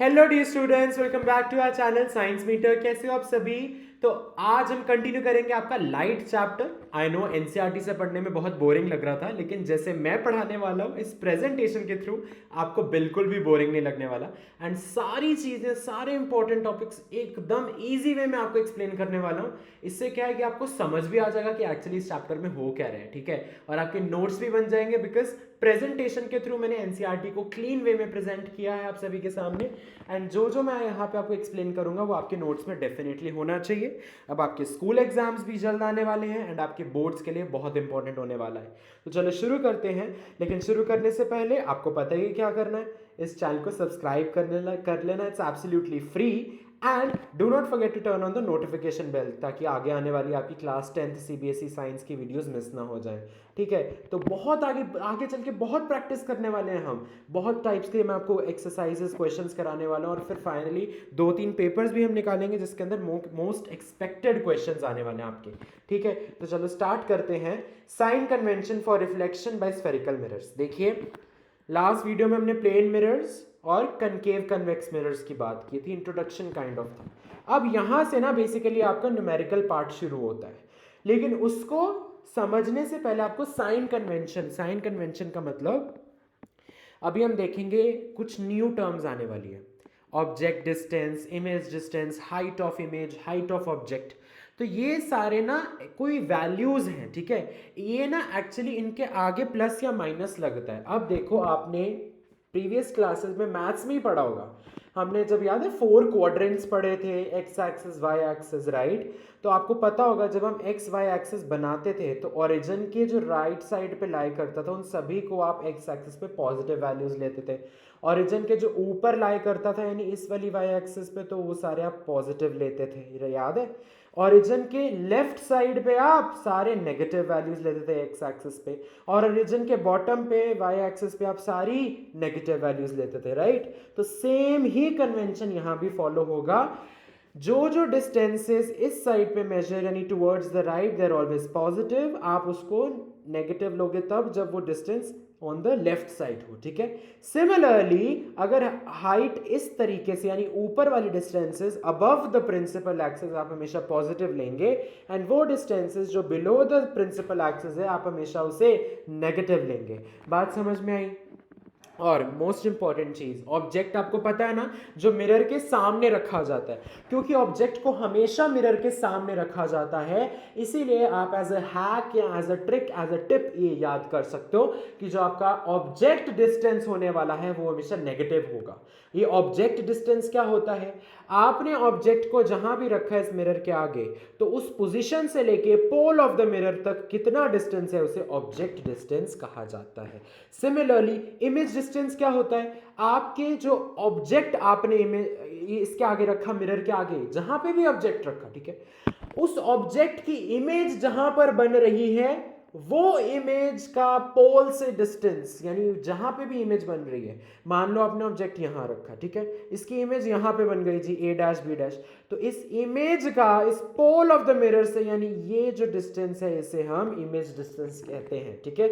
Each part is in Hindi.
Hello dear students, welcome back to our channel science meter. कैसे हो आप सभी? तो आज हम कंटिन्यू करेंगे आपका light chapter. I know NCERT से पढ़ने में बहुत बोरिंग लग रहा था, लेकिन जैसे मैं पढ़ाने वाला हूँ इस प्रेजेंटेशन के थ्रू आपको बिल्कुल भी बोरिंग नहीं लगने वाला। एंड सारी चीज़ें, सारे इंपॉर्टेंट टॉपिक्स एकदम ईजी वे में आपको एक्सप्लेन करने वाला हूँ। इससे क्या है कि आपको समझ भी आ जाएगा कि एक्चुअली इस चैप्टर में हो क्या रहा है, ठीक है। और आपके नोट्स भी बन जाएंगे बिकॉज प्रेजेंटेशन के थ्रू मैंने एनसीईआरटी को क्लीन वे में प्रेजेंट किया है आप सभी के सामने। एंड जो मैं यहाँ पे आपको एक्सप्लेन करूंगा वो आपके नोट्स में डेफिनेटली होना चाहिए। अब आपके स्कूल एग्जाम्स भी जल्द आने वाले हैं एंड आपके बोर्ड्स के लिए बहुत इंपॉर्टेंट होने वाला है। तो चलो शुरू करते हैं। लेकिन शुरू करने से पहले आपको पता ही क्या करना है, इस चैनल को सब्सक्राइब कर लेना। It's absolutely free and do not forget to turn on the notification bell, ताकि आगे आने वाली आपकी क्लास 10th सीबीएसई साइंस की वीडियोस मिस ना हो जाए, ठीक है। तो बहुत आगे आगे चल के बहुत प्रैक्टिस करने वाले हैं हम। बहुत टाइप्स के मैं आपको एक्सरसाइजेस क्वेश्चंस कराने वाला हूँ और फिर फाइनली 2-3 पेपर्स भी हम निकालेंगे जिसके अंदर मोस्ट एक्सपेक्टेड क्वेश्चंस आने वाले हैं आपके, ठीक है। तो चलो स्टार्ट करते हैं। Sign convention for reflection by spherical mirrors. देखिए, लास्ट वीडियो में हमने प्लेन मिरर्स और कनकेव कन्वेक्स मिरर्स की बात की थी, इंट्रोडक्शन काइंड ऑफ था। अब यहां से ना बेसिकली आपका न्यूमेरिकल पार्ट शुरू होता है, लेकिन उसको समझने से पहले आपको साइन कन्वेंशन का मतलब अभी हम देखेंगे। कुछ न्यू टर्म्स आने वाली है, object distance, image distance, height of image, height of object. तो ये सारे ना कोई वैल्यूज हैं, ठीक है। ये ना एक्चुअली इनके आगे प्लस या माइनस लगता है। अब देखो, आपने प्रीवियस क्लासेस में मैथ्स में ही पढ़ा होगा। हमने जब याद है 4 क्वाड्रेंट्स पढ़े थे, X axis, Y axis, right. तो आपको पता होगा जब हम एक्स वाई एक्सिस बनाते थे तो ओरिजिन के जो राइट साइड पे लाई करता था उन सभी को आप एक्स एक्सिस पे पॉजिटिव वैल्यूज लेते थे। ओरिजिन के जो ऊपर लाई करता था यानी इस वाली वाई एक्सिस पे, तो वो सारे आप पॉजिटिव लेते थे, याद है। ओरिजिन के लेफ्ट साइड पे आप सारे नेगेटिव वैल्यूज लेते थे एक्स एक्सिस पे, और ओरिजिन के बॉटम पे वाई एक्सिस पे आप सारी नेगेटिव वैल्यूज लेते थे, राइट। तो सेम ही कन्वेंशन यहां भी फॉलो होगा। जो डिस्टेंसेस इस साइड पे मेजर यानी towards the right they are always positive, आप उसको नेगेटिव लोगे तब जब वो distance on the left side हो, ठीक है। सिमिलरली अगर हाइट इस तरीके से यानी ऊपर वाली distances above the principal axis आप हमेशा पॉजिटिव लेंगे, एंड वो डिस्टेंसेस जो बिलो द प्रिंसिपल एक्सिस है आप हमेशा उसे नेगेटिव लेंगे। बात समझ में आई? और मोस्ट इंपॉर्टेंट चीज, ऑब्जेक्ट आपको पता है ना, जो मिरर के सामने रखा जाता है, क्योंकि ऑब्जेक्ट को हमेशा मिरर के सामने रखा जाता है, इसीलिए आप एज अ हैक या as a trick, as a tip ये याद कर सकते हो कि जो आपका ऑब्जेक्ट डिस्टेंस होने वाला है वो हमेशा नेगेटिव होगा। ये ऑब्जेक्ट डिस्टेंस क्या होता है, आपने ऑब्जेक्ट को जहां भी रखा है इस मिरर के आगे, तो उस पोजीशन से लेके पोल ऑफ द मिरर तक कितना डिस्टेंस है उसे ऑब्जेक्ट डिस्टेंस कहा जाता है। सिमिलरली इमेज डिस्टेंस क्या होता है, आपके जो ऑब्जेक्ट आपने इमेज इसके आगे रखा, मिरर के आगे जहां पे भी ऑब्जेक्ट रखा, ठीक है, उस ऑब्जेक्ट की इमेज जहां पर बन रही है वो इमेज का पोल से डिस्टेंस, यानी जहां पे भी इमेज बन रही है, मान लो आपने ऑब्जेक्ट यहां रखा, ठीक है, इसकी इमेज यहां पे बन गई जी, ए डैश बी डैश, तो इस इमेज का इस पोल ऑफ द मिरर से यानी ये जो डिस्टेंस है इसे हम इमेज डिस्टेंस कहते हैं, ठीक है।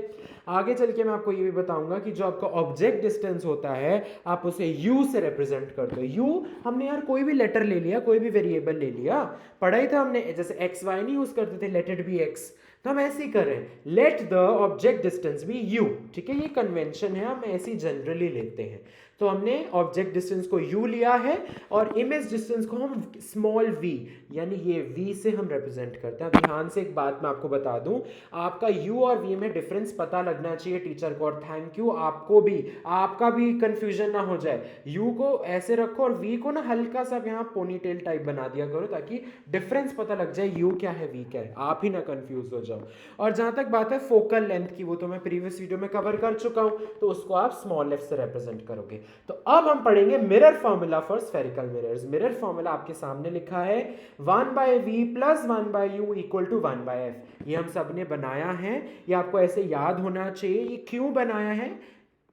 आगे चल के मैं आपको ये भी बताऊंगा कि जो आपका ऑब्जेक्ट डिस्टेंस होता है आप उसे यू से रिप्रेजेंट करते हो। यू हमने यार कोई भी लेटर ले लिया, कोई भी वेरिएबल ले लिया, पढ़ा ही था हमने, जैसे एक्स वाई नहीं यूज करते थे, लेट इट बी एक्स, तो हम ऐसे ही कर रहे हैं, let the object distance be U, ठीक है। ये कन्वेंशन है, हम ऐसे ही जनरली लेते हैं। तो हमने ऑब्जेक्ट डिस्टेंस को u लिया है और इमेज डिस्टेंस को हम स्मॉल v यानी ये v से हम रिप्रेजेंट करते हैं। ध्यान से एक बात मैं आपको बता दूं, आपका u और v में डिफरेंस पता लगना चाहिए टीचर को, और थैंक यू आपको भी, आपका भी कंफ्यूजन ना हो जाए। u को ऐसे रखो और v को ना हल्का सा यहाँ पोनीटेल टाइप बना दिया करो, ताकि डिफरेंस पता लग जाए u क्या है v क्या है, आप ही ना कंफ्यूज हो जाओ। और जहां तक बात है फोकल लेंथ की, वो तो मैं प्रीवियस वीडियो में कवर कर चुका हूं, तो उसको आप स्मॉल f से रिप्रेजेंट करोगे। तो अब हम पढ़ेंगे mirror formula for spherical mirrors. Mirror formula आपके सामने लिखा है 1/v plus 1/u equal to 1/f। ये हम सब ने बनाया है, ये आपको ऐसे याद होना चाहिए। ये क्यों बनाया है,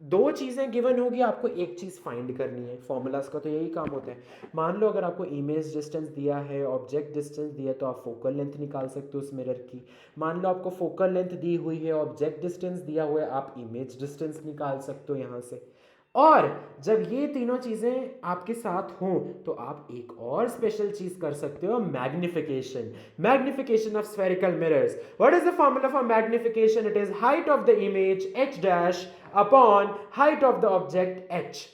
दो चीजें गिवन होगी, आपको एक चीज फाइंड करनी है। फॉर्मूलाज का तो यही काम होता है। मान लो अगर आपको इमेज डिस्टेंस दिया है, ऑब्जेक्ट डिस्टेंस दिया, तो आप फोकल लेंथ निकाल सकते हो उस मिरर की। मान लो आपको फोकल लेंथ दी हुई है, ऑब्जेक्ट डिस्टेंस दिया हुआ है, आप इमेज डिस्टेंस निकाल सकते हो यहाँ से। और जब ये तीनों चीजें आपके साथ हों तो आप एक और स्पेशल चीज कर सकते हो, magnification. Magnification of spherical mirrors. What is the formula for magnification? It is height of the image h dash upon height of the object h।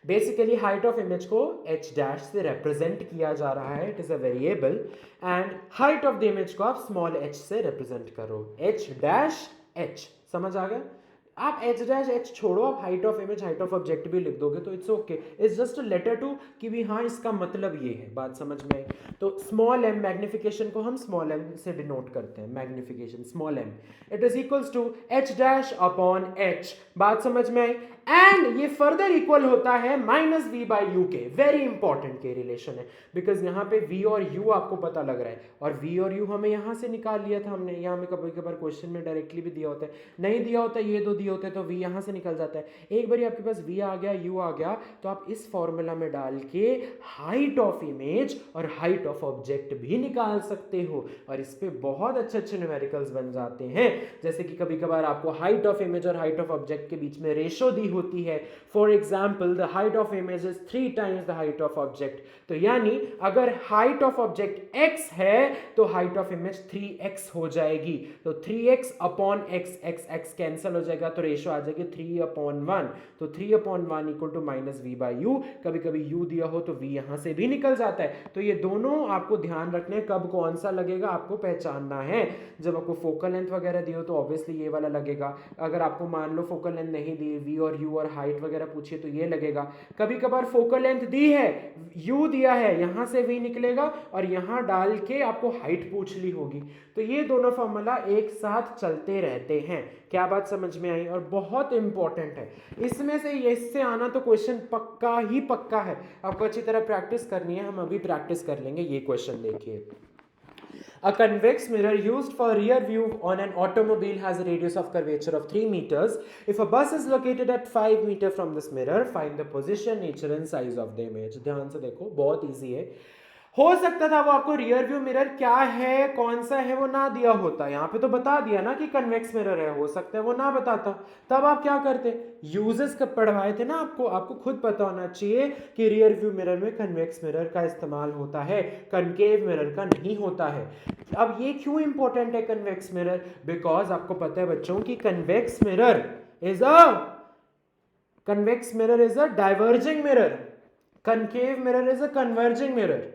Basically height of image को h डैश से रिप्रेजेंट किया जा रहा है, it is a variable, and height of the image को आप स्मॉल h से रिप्रेजेंट करो, h डैश h। समझ आ गया? आप h डैश h छोड़ो, आप height of image height of object भी लिख दोगे तो it's okay, it's just a letter to कि भी हाँ इसका मतलब ये है। बात समझ में आई? तो स्मॉल m, मैग्निफिकेशन को हम स्मॉल m से डिनोट करते हैं, magnification small m, it is equals to h dash upon h। बात समझ में आई? एंड ये फर्दर इक्वल होता है माइनस v बाई यू के। वेरी इंपॉर्टेंट के रिलेशन है, बिकॉज यहाँ पे v और u आपको पता लग रहा है, और v और u हमें यहाँ से निकाल लिया था हमने, यहाँ में कभी कभार क्वेश्चन में डायरेक्टली भी दिया होता है, नहीं दिया होता ये दो दिए होते तो v यहाँ से निकल जाता है। एक बार आपके पास v आ गया, u आ गया, तो आप इस फॉर्मूला में डाल के हाइट ऑफ इमेज और हाइट ऑफ ऑब्जेक्ट भी निकाल सकते हो, और इस पे बहुत अच्छे अच्छे न्यूमेरिकल्स बन जाते हैं। जैसे कि कभी कभार आपको हाइट ऑफ इमेज और हाइट ऑफ ऑब्जेक्ट के बीच में रेशो दी होती है। For example the height of image is 3 times the height of object, तो यानी अगर हाइट ऑफ ऑब्जेक्ट x है तो हाइट ऑफ इमेज 3x हो जाएगी, तो 3x upon x, x cancel हो जाएगा तो रेशो आ जाएगी 3/1, तो 3/1 equal to minus v by U. कभी कभी u दिया हो तो v यहां से भी निकल जाता है। तो ये दोनों आपको ध्यान रखने, कब कौन सा लगेगा आपको पहचानना है। जब आपको फोकल लेंथ वगैरह दी हो तो ऑब्वियसली ये वाला लगेगा, अगर आपको मान लो फोकल लेंथ नहीं दी, v और u और हाइट वगैरह पूछिए तो ये लगेगा। कभी कभार फोकल लेंथ दी है, u दिया है, यहां से v निकलेगा और यहां डाल के आपको हाइट पूछ ली होगी, तो ये दोनों फॉर्मूला एक साथ चलते रहते हैं। क्या बात समझ में आई? और बहुत इंपॉर्टेंट है, इसमें से इससे आना तो क्वेश्चन पक्का ही पक्का है, आपको अच्छी तरह प्रैक्टिस करनी है। हम अभी प्रैक्टिस कर लेंगे। ये क्वेश्चन देखिए, a convex mirror used for rear view on an automobile has a radius of curvature of 3 meters. If a bus is located at 5 meter from this mirror, find the position, nature and size of the image. ध्यान से देखो, बहुत इजी है। हो सकता था वो आपको रियर व्यू मिरर क्या है, कौन सा है, वो ना दिया होता, यहाँ पे तो बता दिया ना कि कन्वेक्स मिरर है, हो सकता है वो ना बताता, तब आप क्या करते? यूजेस कब पढ़वाए थे ना आपको खुद पता होना चाहिए कि रियर व्यू मिरर में कन्वेक्स मिरर का इस्तेमाल होता है, कनकेव मिरर का नहीं होता है। अब ये क्यों इंपॉर्टेंट है कन्वेक्स मिरर? बिकॉज आपको पता है बच्चों की convex mirror is a diverging mirror, concave mirror is a converging mirror.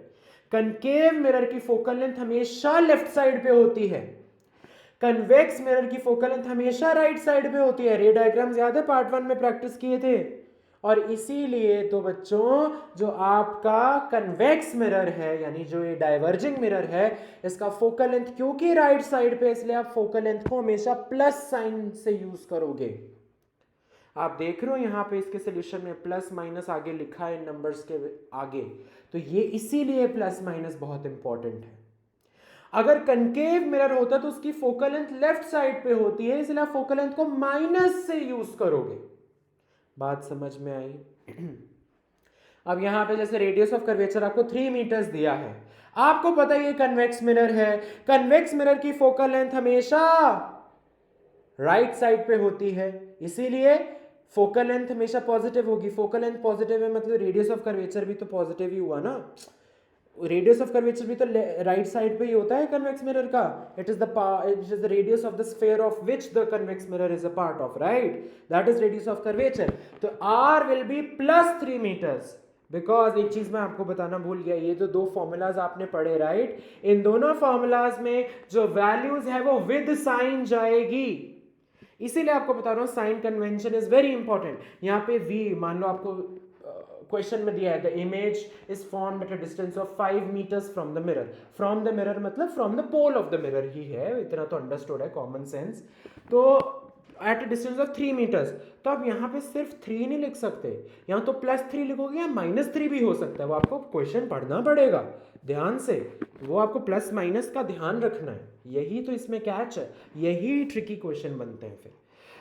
Concave mirror की फोकल लेंथ हमेशा लेफ्ट साइड पे होती है, कन्वेक्स मिरर की फोकल लेंथ हमेशा राइट साइड पे होती है। रे डायग्राम्स याद है, पार्ट 1 में प्रैक्टिस किए थे। और इसीलिए तो बच्चों जो आपका कन्वेक्स मिरर है, यानी जो ये डाइवर्जिंग मिरर है, इसका फोकल लेंथ क्योंकि राइट साइड पे, इसलिए आप फोकल लेंथ को हमेशा प्लस साइन से यूज करोगे। आप देख रहे हो यहाँ पे इसके सोल्यूशन में प्लस माइनस आगे लिखा है नंबर्स के आगे, तो ये इसीलिए प्लस माइनस बहुत इंपॉर्टेंट है। अगर कनकेव मिरर होता तो उसकी फोकल लेंथ लेफ्ट साइड पे होती है, इसलिए आप फोकल लेंथ को माइनस से यूज करोगे। बात समझ में आई? अब यहां पे जैसे रेडियस ऑफ कर्वेचर आपको 3 मीटर्स दिया है, आपको पता है ये कन्वेक्स मिरर है, कन्वेक्स मिरर की फोकल लेंथ हमेशा राइट साइड पे होती है, इसीलिए फोकल लेंथ हमेशा पॉजिटिव होगी। फोकल लेंथ पॉजिटिव है मतलब रेडियस ऑफ कर्वेचर भी तो पॉजिटिव ही हुआ ना, रेडियस ऑफ कर्वेचर भी तो राइट साइड पे ही होता है कन्वेक्स मिरर का। It is the radius of the sphere of which the convex mirror is a part of, right? That is radius of curvature. तो r will be plus 3 metres, because एक चीज मैं आपको बताना भूल गया, ये तो दो फॉर्मूलाज आपने पढ़े, राइट? इन दोनों फॉर्मूलाज में जो वैल्यूज है वो विद साइन जाएगी, इसीलिए आपको बता रहा हूं sign convention is very important. यहाँ पे v मान लो आपको क्वेश्चन में दिया है the image is formed at a distance of 5 metres from the mirror. From the mirror मतलब from the pole of the mirror ही है, इतना तो अंडरस्टूड है, कॉमन सेंस। तो at a distance of 3 metres, तो आप यहाँ पे सिर्फ 3 नहीं लिख सकते, यहाँ तो +3 लिखोगे या -3 भी हो सकता है, वो आपको क्वेश्चन पढ़ना पड़ेगा ध्यान से, वो आपको प्लस माइनस का ध्यान रखना है, यही तो इसमें कैच है, यही ट्रिकी क्वेश्चन बनते हैं फिर।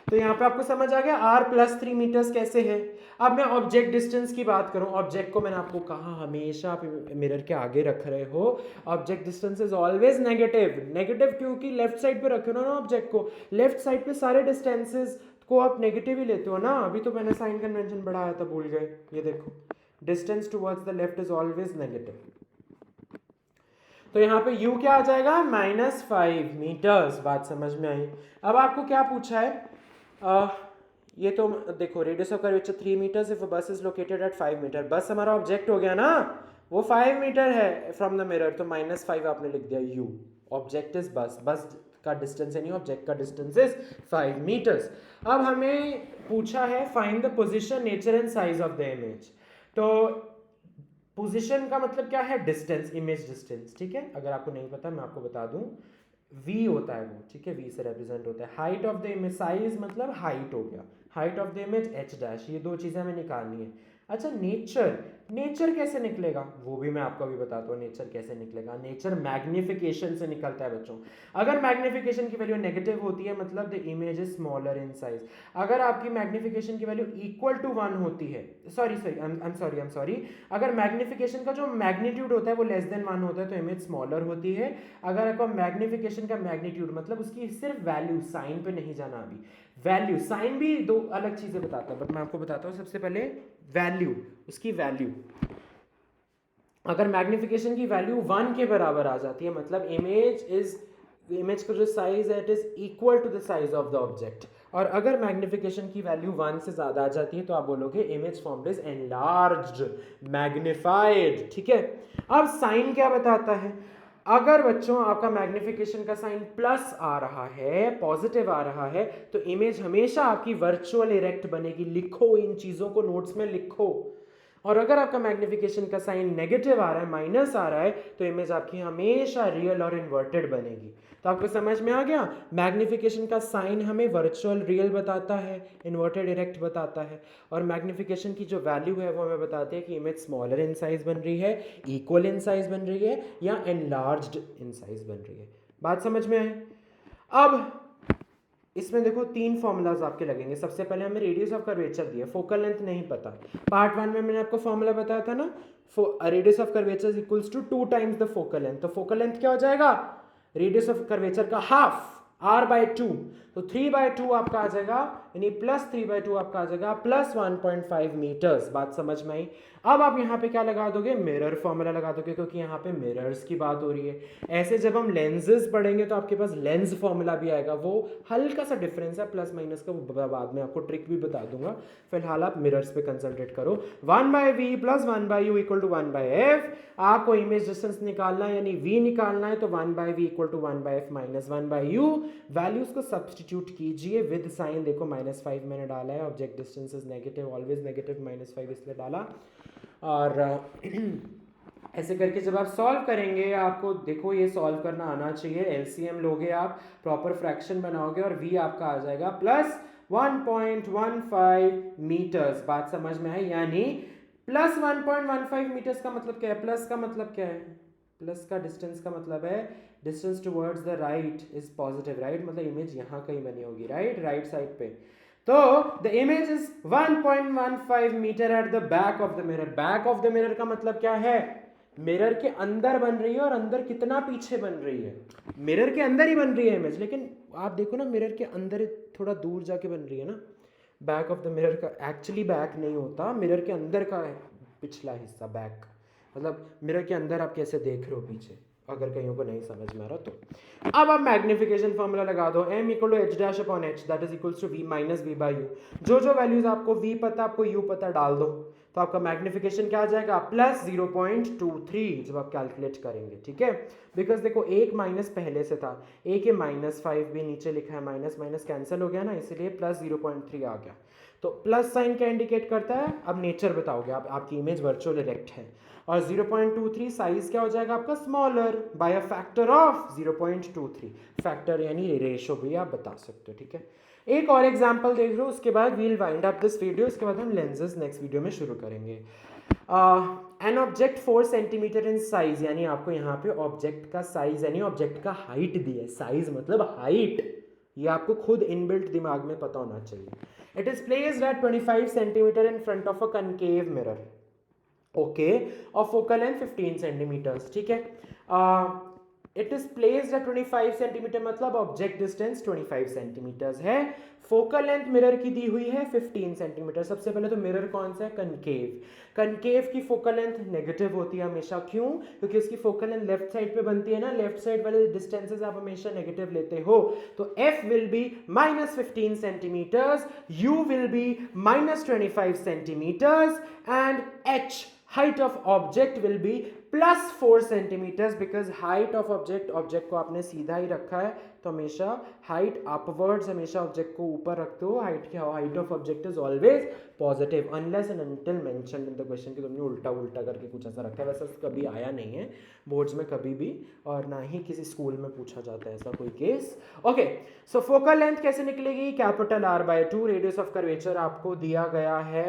तो यहाँ पे आपको समझ आ गया r +3 मीटर्स कैसे है। अब मैं ऑब्जेक्ट डिस्टेंस की बात करूं, ऑब्जेक्ट को मैंने आपको कहा हमेशा आप मिरर के आगे रख रहे हो, object distance is always negative. Negative क्योंकि लेफ्ट साइड पे रखे हो ना ऑब्जेक्ट को, लेफ्ट साइड पे सारे डिस्टेंसेस को आप नेगेटिव ही लेते हो ना, अभी तो मैंने साइन कन्वेंशन बढ़ाया था, भूल गए, ये देखो distance towards the left is always negative. तो यहाँ पे u क्या आ जाएगा, -5 मीटर्स। बात समझ में आई। अब आपको क्या पूछा है, ये तो देखो radius of curvature 3 metres if bus is located at 5 metre. Bus हमारा ऑब्जेक्ट हो गया ना, वो 5 मीटर है फ्रॉम द मिरर, तो -5 आपने लिख दिया u। ऑब्जेक्ट इज बस, बस का डिस्टेंस यानी ऑब्जेक्ट का डिस्टेंस इज 5 मीटर्स। अब हमें पूछा है find the position, nature and size of the image. तो पोजीशन का मतलब क्या है, डिस्टेंस, इमेज डिस्टेंस, ठीक है। अगर आपको नहीं पता मैं आपको बता दूं, v होता है वो, ठीक है, v से रिप्रेजेंट होता है। Height of the image, size मतलब हाइट हो गया, height of the image h dash, ये दो चीजें हमें निकालनी है। अच्छा नेचर, नेचर कैसे निकलेगा वो भी मैं आपको अभी बताता हूँ। नेचर कैसे निकलेगा, नेचर मैग्निफिकेशन से निकलता है बच्चों। अगर मैग्निफिकेशन की वैल्यू नेगेटिव होती है मतलब the image is smaller in size. अगर आपकी मैग्निफिकेशन की वैल्यू इक्वल टू 1 होती है, सॉरी, अगर मैग्निफिकेशन का जो मैग्नीट्यूड होता है वो लेस देन 1 होता है तो इमेज स्मॉलर होती है। अगर आपका मैग्निफिकेशन का मैग्नीट्यूड मतलब उसकी सिर्फ वैल्यू, साइन पे नहीं जाना अभी, वैल्यू, साइन भी दो अलग चीजें बताता है बट मैं आपको बताता हूँ सबसे पहले वैल्यू, उसकी वैल्यू। अगर मैग्निफिकेशन की वैल्यू 1 के बराबर आ जाती है मतलब इमेज का जो साइज है it is equal to the size of the object. और अगर मैग्निफिकेशन की वैल्यू 1 से ज्यादा आ जाती है तो आप बोलोगे image formed is enlarged, magnified, ठीक है। अब साइन क्या बताता है, अगर बच्चों आपका मैग्निफिकेशन का साइन प्लस आ रहा है, पॉजिटिव आ रहा है, तो इमेज हमेशा आपकी वर्चुअल इरेक्ट बनेगी। लिखो इन चीजों को, नोट्स में लिखो। और अगर आपका मैग्निफिकेशन का साइन नेगेटिव आ रहा है, माइनस आ रहा है, तो इमेज आपकी हमेशा रियल और इन्वर्टेड बनेगी। तो आपको समझ में आ गया, मैग्निफिकेशन का साइन हमें वर्चुअल रियल बताता है, इन्वर्टेड इरेक्ट बताता है, और मैग्निफिकेशन की जो वैल्यू है वो हमें बताती है कि इमेज स्मॉलर इन साइज बन रही है, इक्वल इन साइज बन रही है, या एनलार्ज्ड इन साइज बन रही है। बात समझ में आई। अब इसमें देखो 3 फॉर्मूलाज आपके लगेंगे। सबसे पहले हमें रेडियस ऑफ कर्वेचर दिया, फोकल लेंथ नहीं पता। पार्ट 1 में मैंने आपको फॉर्मूला बताया था ना, radius of curvature equals to 2 times the focal length. तो फोकल लेंथ क्या हो जाएगा, रेडियस ऑफ कर्वेचर का हाफ, r/2, तो 3/2 आपका आ जाएगा, यानी +3/2 आपका आ जाएगा +1.5 मीटर्स। बात समझ में आई। अब आप यहाँ पे क्या लगा दोगे, मिरर फॉर्मूला लगा दोगे, क्योंकि यहाँ पे मिरर्स की बात हो रही है। ऐसे जब हम लेंसेज पढ़ेंगे तो आपके पास लेंस फॉर्मूला भी आएगा, वो हल्का सा डिफरेंस है प्लस माइनस का, वो बाद में आपको ट्रिक भी बता दूंगा। फिलहाल आप मिरर्स पे कंसंट्रेट करो। 1/v + 1/u = 1/f। आपको इमेज डिस्टेंस निकालना है यानी v निकालना है, तो 1/v = 1/f - 1/u। वैल्यूज को सब्सटीट्यूट कीजिए विद साइन। देखो -5 मैंने डाला है, object distance is negative, always negative, -5 इसलिए डाला। और ऐसे करके जब आप सॉल्व करेंगे, आपको देखो ये सॉल्व करना आना चाहिए। एलसीएम लोगे आप, प्रॉपर फ्रैक्शन बनाओगे और v आपका आ जाएगा +1.15 मीटर्स। बात समझ में है, यानी +1.15 मीटर्स का मतलब क्या है, प्लस का मतलब क्या है, प्लस का डिस्टेंस का मतलब है distance towards the right is positive, right, मतलब इमेज यहाँ कहीं बनी होगी, राइट साइड पे। तो the image is 1.15 metre at the back of the mirror. Back of the mirror का मतलब क्या है, मिरर के अंदर बन रही है, और अंदर कितना पीछे बन रही है, मिरर के अंदर ही बन रही है इमेज, लेकिन आप देखो ना मिरर के अंदर थोड़ा दूर जाके बन रही है ना। बैक ऑफ द मिरर का एक्चुअली बैक नहीं होता, मिरर के अंदर का है पिछला हिस्सा बैक, मतलब मिरर के अंदर आप कैसे देख रहे हो पीछे, अगर कहीं को नहीं समझ में आ रहा तो। अब आप मैग्निफिकेशन फॉर्मूला लगा दो, m = h' / h, that is equals to v - v/u। जो जो वैल्यूज आपको v पता, आपको u पता, डाल दो, तो आपका मैग्निफिकेशन क्या आ जाएगा, +0.23 जब आप कैलकुलेट करेंगे, ठीक है। बिकॉज देखो एक माइनस पहले से था, एक ये -5 भी नीचे लिखा है, माइनस माइनस कैंसिल हो गया ना, इसलिए +0.3 आ गया। तो प्लस साइन क्या इंडिकेट करता है, अब नेचर बताओगे आप, आपकी इमेज वर्चुअल इरेक्ट है, और 0.23 साइज क्या हो जाएगा आपका, smaller by a factor of 0.23। Factor यानी रेशो भी आप बता सकते हो, ठीक है। एक और एग्जांपल देख लो, उसके बाद we'll wind up this video, उसके बाद हम लेंसेज नेक्स्ट वीडियो में शुरू करेंगे। An object 4 centimetre in size, यानी आपको यहाँ पे ऑब्जेक्ट का साइज यानी ऑब्जेक्ट का हाइट दी है, साइज मतलब हाइट, ये आपको खुद इनबिल्ट दिमाग में पता होना चाहिए। It is placed at 25 centimetre in front of a concave mirror, okay, और फोकल लेंथ 15 सेंटीमीटर्स, ठीक है। It is placed at 25 centimetre, मतलब ऑब्जेक्ट डिस्टेंस 25 सेंटीमीटर्स है। फोकल लेंथ मिरर की दी हुई है 15 सेंटीमीटर। सबसे पहले तो मिरर कौन सा है? कनकेव। कनकेव की फोकल लेंथ नेगेटिव होती है हमेशा, क्यों? क्योंकि उसकी फोकल लेंथ लेफ्ट साइड पे बनती है ना, लेफ्ट साइड वाले डिस्टेंसेस आप हमेशा नेगेटिव लेते हो। तो f will be -15 centimetres, u will be -25 centimetres and h height of object will be +4 centimetres, because height of object को आपने सीधा ही रखा है, तो हमेशा हाइट अपवर्ड्स, हमेशा ऑब्जेक्ट को ऊपर रखते हो। Height of object is always positive unless and until mentioned in the question कि तुमने उल्टा करके कुछ ऐसा रखा है। वैसे कभी आया नहीं है बोर्ड्स में कभी भी, और ना ही किसी स्कूल में पूछा जाता है ऐसा कोई केस। ओके, सो फोकल लेंथ कैसे निकलेगी? Capital R/2। Radius of curvature आपको दिया गया है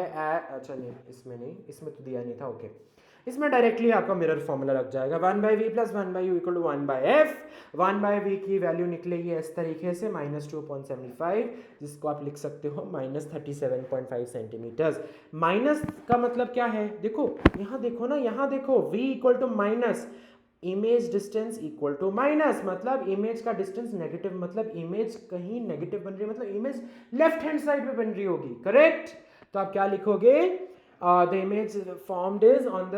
अच्छा नहीं, इसमें नहीं, इसमें तो दिया नहीं था। ओके, इसमें डायरेक्टली आपका मिरर फॉर्मूला लग जाएगा 1/v + 1/u = 1/f। 1/v की वैल्यू निकलेगी इस तरीके से -2.75, जिसको आप लिख सकते हो -37.5 सेंटीमीटर्स। माइनस का मतलब क्या है? देखो यहाँ देखो ना, यहाँ देखो v = image distance equal to minus, मतलब इमेज का डिस्टेंस नेगेटिव, मतलब इमेज कहीं नेगेटिव बन रही है, मतलब इमेज लेफ्ट हैंड साइड पे बन रही होगी, करेक्ट? तो आप क्या लिखोगे? The image formed is on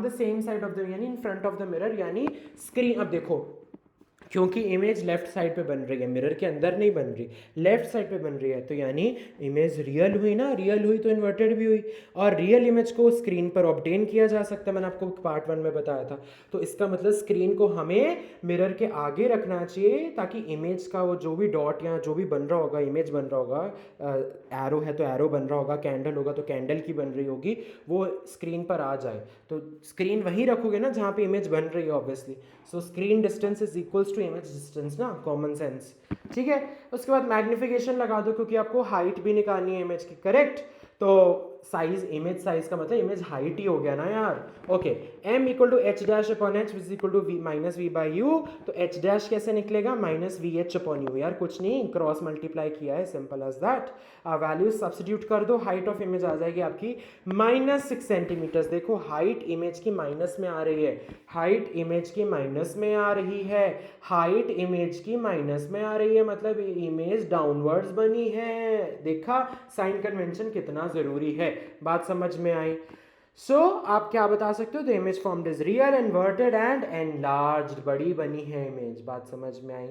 the same side of the, यानी in front of the mirror, यानी स्क्रीन। अब देखो, क्योंकि इमेज लेफ्ट साइड पे बन रही है, मिरर के अंदर नहीं बन रही, लेफ्ट साइड पे बन रही है, तो यानी इमेज रियल हुई ना, रियल हुई तो इन्वर्टेड भी हुई, और रियल इमेज को स्क्रीन पर ऑब्टेन किया जा सकता है, मैंने आपको पार्ट 1 में बताया था। तो इसका मतलब स्क्रीन को हमें मिरर के आगे रखना चाहिए, ताकि इमेज का वो जो भी डॉट या जो भी बन रहा होगा, इमेज बन रहा होगा, एरो है तो एरो बन रहा होगा, कैंडल होगा तो कैंडल की बन रही होगी, वो स्क्रीन पर आ जाए। तो स्क्रीन वहीं रखोगे ना जहाँ पे इमेज बन रही है obviously. So screen distance is equals to image distance ना, कॉमन सेंस, ठीक है। उसके बाद मैग्निफिकेशन लगा दो, क्योंकि आपको हाइट भी निकालनी है इमेज की, करेक्ट? तो साइज, इमेज साइज का मतलब इमेज हाइट ही हो गया ना यार। Okay, m = h'/h = v-v/u। तो h' कैसे निकलेगा? -vh/u। यार कुछ नहीं, क्रॉस मल्टीप्लाई किया है, simple as that. Value substitute कर दो, हाइट ऑफ इमेज आ जाएगी आपकी -6 सेंटीमीटर्स। देखो हाइट इमेज की माइनस में आ रही है, हाइट इमेज की माइनस में आ रही है, हाइट इमेज की माइनस में आ रही है, मतलब इमेज डाउनवर्ड्स बनी है। देखा साइन कन्वेंशन कितना जरूरी है, बात समझ में आई? सो आप क्या बता सकते हो? The image formed is real, inverted and enlarged, बड़ी बनी है इमेज, बात समझ में आई?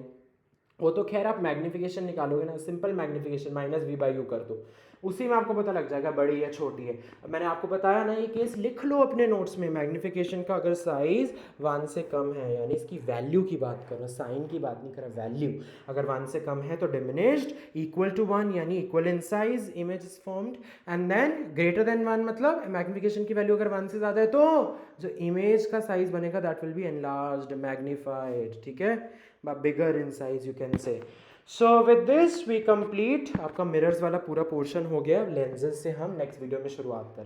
वो तो खैर आप मैग्निफिकेशन निकालोगे ना, सिंपल मैग्निफिकेशन -v/u कर दो, उसी में आपको पता लग जाएगा बड़ी है छोटी है। मैंने आपको बताया ना, ये केस लिख लो अपने नोट्स में, मैग्निफिकेशन का अगर साइज 1 से कम है, यानी इसकी वैल्यू की बात कर रहा हूँ, साइन की बात नहीं कर रहा, वैल्यू अगर 1 से कम है तो डिमिनिश्ड, इक्वल टू 1 यानी equal in size image is formed, and then greater than 1 मतलब मैग्निफिकेशन की वैल्यू अगर 1 से ज़्यादा है तो जो इमेज का साइज बनेगा that will be enlarged, magnified, ठीक है, bigger in size you can say. So with this we complete, आपका मिरर्स वाला पूरा पोर्शन हो गया। लेंसेज से हम नेक्स्ट वीडियो में शुरुआत करें।